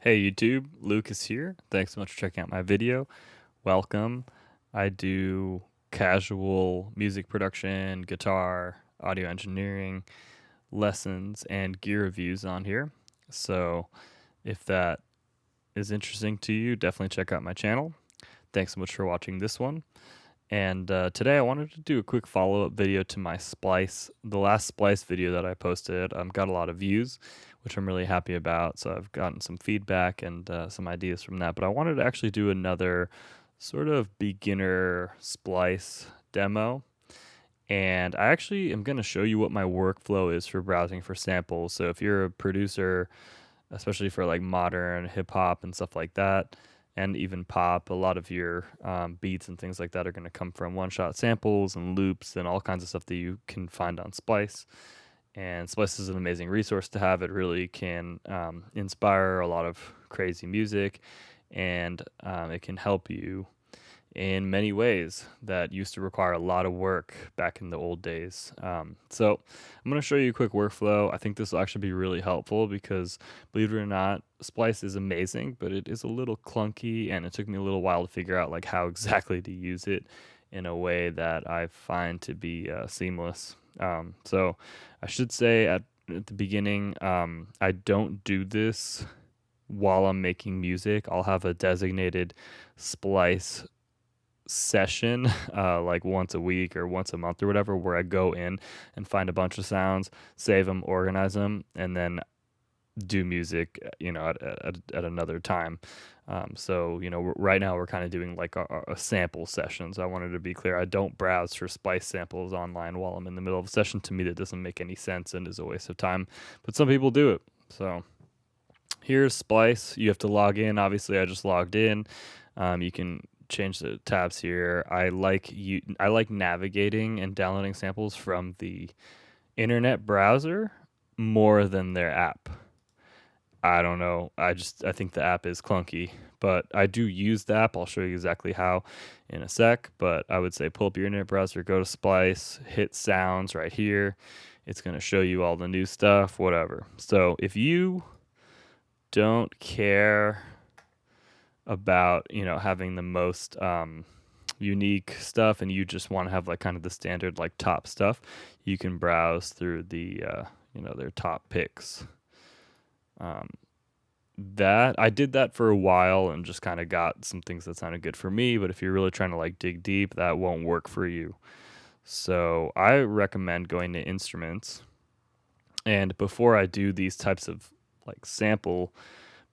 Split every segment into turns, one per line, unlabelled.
Hey YouTube, Lucas here. Thanks so much for checking out my video. Welcome. I do casual music production, guitar, audio engineering lessons, and gear reviews on here. So if that is interesting to you, definitely check out my channel. Thanks so much for watching this one. And today I wanted to do a quick follow-up video to my Splice. The last Splice video that I posted got a lot of views, which I'm really happy about. So I've gotten some feedback and some ideas from that. But I wanted to actually do another sort of beginner Splice demo. And I actually am going to show you what my workflow is for browsing for samples. So if you're a producer, especially for like modern hip hop and stuff like that, and even pop, a lot of your beats and things like that are going to come from one-shot samples and loops and all kinds of stuff that you can find on Splice. And Splice is an amazing resource to have. It really can inspire a lot of crazy music, and it can help you in many ways that used to require a lot of work back in the old days. So I'm going to show you a quick workflow. I think this will actually be really helpful because, believe it or not, Splice is amazing, but it is a little clunky, and it took me a little while to figure out like how exactly to use it in a way that I find to be seamless. So I should say at the beginning, I don't do this while I'm making music. I'll have a designated Splice session like once a week or once a month or whatever, where I go in and find a bunch of sounds, save them, organize them, and then do music at another time. So right now we're kind of doing like a sample sessions. I wanted to be clear, I don't browse for Splice samples online while I'm in the middle of a session. To me, that doesn't make any sense and is a waste of time, but some people do it. So here's Splice. You have to log in. Obviously I just logged in. You can change the tabs here. I like navigating and downloading samples from the internet browser more than their app. I don't know. I think the app is clunky, but I do use the app. I'll show you exactly how in a sec, but I would say pull up your internet browser, go to Splice, hit sounds right here. It's going to show you all the new stuff, whatever. So if you don't care about having the most unique stuff, and you just want to have like kind of the standard like top stuff, you can browse through the their top picks. That I did that for a while and just kind of got some things that sounded good for me, but if you're really trying to like dig deep, that won't work for you. So I recommend going to instruments, and before I do these types of like sample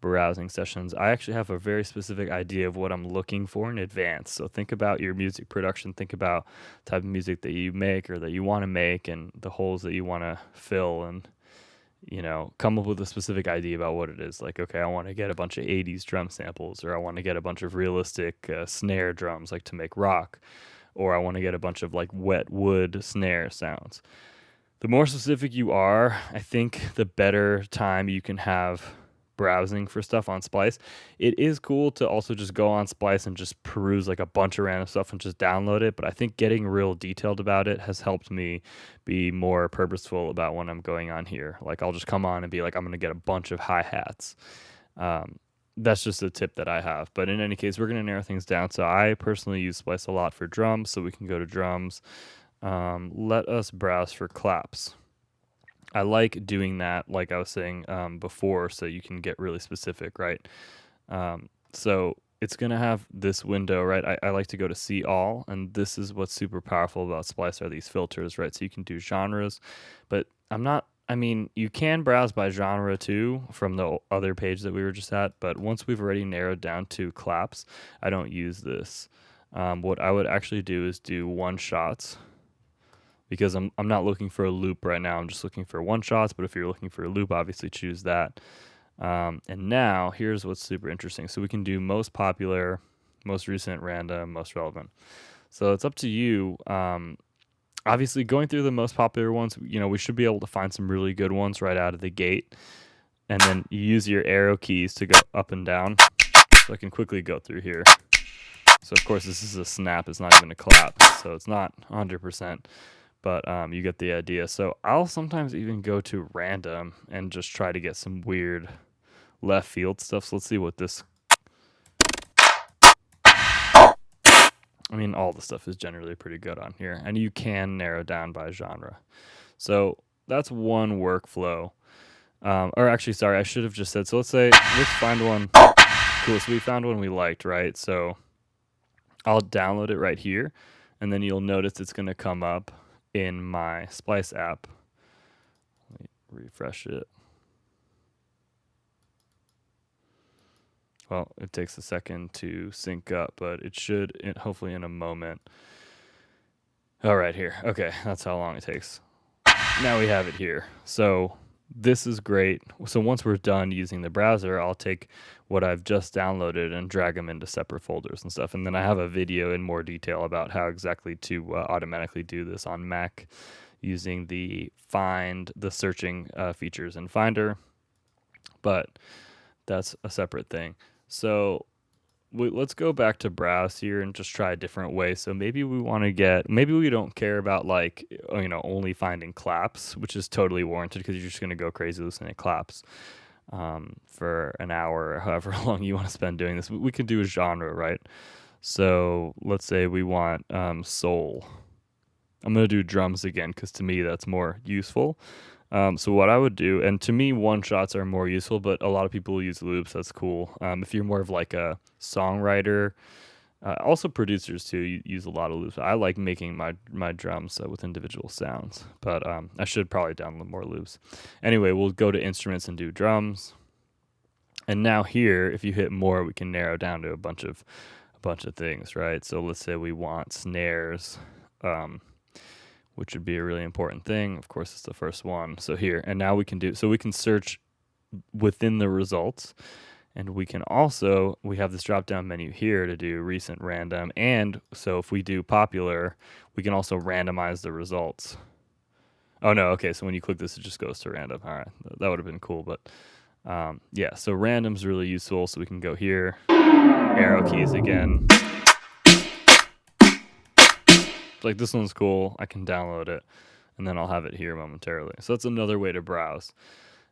browsing sessions, I actually have a very specific idea of what I'm looking for in advance. So think about your music production, think about the type of music that you make or that you want to make, and the holes that you want to fill, and come up with a specific idea about what it is. Like, okay, I want to get a bunch of 80s drum samples, or I want to get a bunch of realistic snare drums like to make rock, or I want to get a bunch of like wet wood snare sounds. The more specific you are, I think the better time you can have browsing for stuff on Splice. It is cool to also just go on Splice and just peruse like a bunch of random stuff and just download it, but I think getting real detailed about it has helped me be more purposeful about when I'm going on here. Like, I'll just come on and be like, I'm going to get a bunch of hi-hats. That's just a tip that I have. But in any case, we're going to narrow things down. So I personally use Splice a lot for drums, so we can go to drums. Let us browse for claps. I like doing that, like I was saying before, so you can get really specific, right? So it's going to have this window, right? I like to go to see all, and this is what's super powerful about Splice are these filters, right? So you can do genres, but you can browse by genre too from the other page that we were just at, but once we've already narrowed down to claps, I don't use this. What I would actually do is do one shots, because I'm not looking for a loop right now. I'm just looking for one shots, but if you're looking for a loop, obviously choose that. And now here's what's super interesting. So we can do most popular, most recent, random, most relevant. So it's up to you. Obviously going through the most popular ones, we should be able to find some really good ones right out of the gate. And then you use your arrow keys to go up and down. So I can quickly go through here. So of course this is a snap, it's not even a clap. So it's not 100%. But you get the idea. So I'll sometimes even go to random and just try to get some weird left field stuff. So let's see what this. I mean, all the stuff is generally pretty good on here, and you can narrow down by genre. So that's one workflow. Or actually, sorry, I should have just said. So let's find one. Cool. So we found one we liked, right? So I'll download it right here, and then you'll notice it's going to come up in my Splice app. Let me refresh it. Well, it takes a second to sync up, but it should, hopefully in a moment. All right, here. Okay, that's how long it takes. Now we have it here. So this is great. So once we're done using the browser, I'll take what I've just downloaded and drag them into separate folders and stuff. And then I have a video in more detail about how exactly to automatically do this on Mac using the searching features in Finder. But that's a separate thing. So let's go back to browse here and just try a different way. So maybe we don't care about only finding claps, which is totally warranted because you're just going to go crazy listening to claps for an hour or however long you want to spend doing this. We can do a genre, right? So let's say we want soul. I'm going to do drums again because to me that's more useful. So what I would do, and to me, one shots are more useful, but a lot of people use loops. That's cool. If you're more of like a songwriter, also producers too, use a lot of loops. I like making my drums with individual sounds, but I should probably download more loops. Anyway, we'll go to instruments and do drums. And now here, if you hit more, we can narrow down to a bunch of things, right? So let's say we want snares. Which would be a really important thing. Of course, it's the first one. So here, and now we can search within the results. And we have this drop down menu here to do recent random. And so if we do popular, we can also randomize the results. Oh no, okay, so when you click this, it just goes to random. All right, that would have been cool, but yeah, so random's really useful. So we can go here, arrow keys again. Like this one's cool. I can download it, and then I'll have it here momentarily. So that's another way to browse.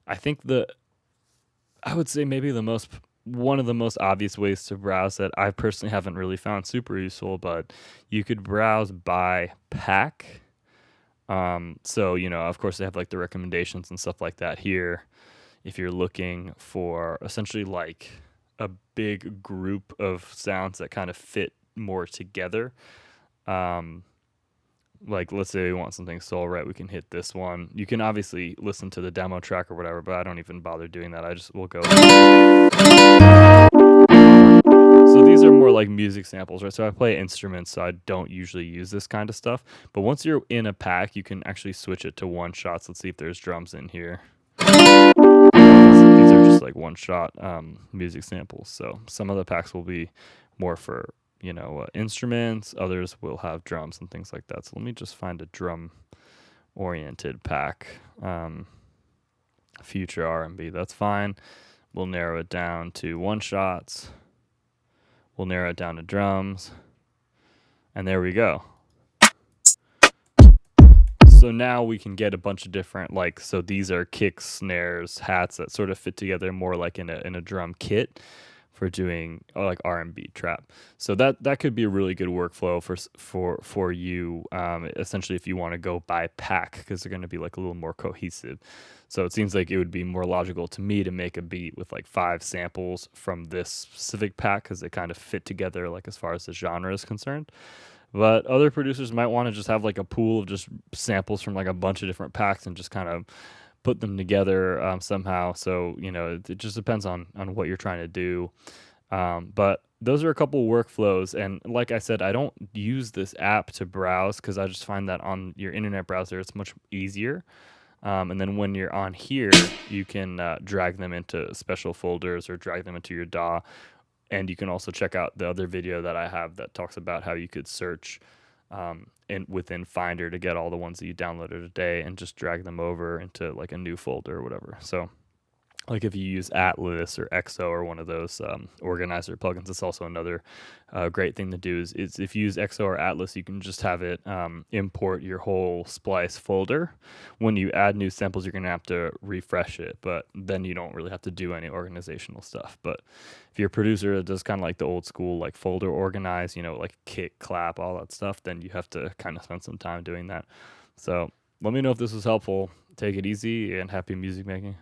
I think I would say maybe one of the most obvious ways to browse that I personally haven't really found super useful, but you could browse by pack. So of course they have like the recommendations and stuff like that here. If you're looking for essentially like a big group of sounds that kind of fit more together. Like let's say we want something soul, right? We can hit this one. You can obviously listen to the demo track or whatever, but I don't even bother doing that. We'll go. So these are more like music samples, right? So I play instruments, so I don't usually use this kind of stuff. But once you're in a pack, you can actually switch it to one shots. Let's see if there's drums in here. These are just like one shot music samples. So some of the packs will be more for instruments. Others will have drums and things like that. So let me just find a drum oriented pack. Future R&B, that's fine. We'll narrow it down to one shots. We'll narrow it down to drums. And there we go. So now we can get a bunch of different, so these are kicks, snares, hats that sort of fit together more like in a drum kit for doing like R&B trap. So that could be a really good workflow for you, essentially if you want to go by pack, because they're going to be like a little more cohesive. So it seems like it would be more logical to me to make a beat with like 5 samples from this specific pack because they kind of fit together like as far as the genre is concerned. But other producers might want to just have like a pool of just samples from like a bunch of different packs and just kind of put them together somehow. So, it just depends on what you're trying to do. But those are a couple workflows. And like I said, I don't use this app to browse because I just find that on your internet browser, it's much easier. And then when you're on here, you can drag them into special folders or drag them into your DAW. And you can also check out the other video that I have that talks about how you could search within Finder to get all the ones that you downloaded today and just drag them over into like a new folder or whatever. So Like if you use Atlas or XO or one of those organizer plugins, it's also another great thing to do. Is if you use XO or Atlas, you can just have it import your whole Splice folder. When you add new samples, you're gonna have to refresh it, but then you don't really have to do any organizational stuff. But if you're a producer that does kind of like the old school, like folder organize, like kick, clap, all that stuff, then you have to kind of spend some time doing that. So let me know if this was helpful. Take it easy and happy music making.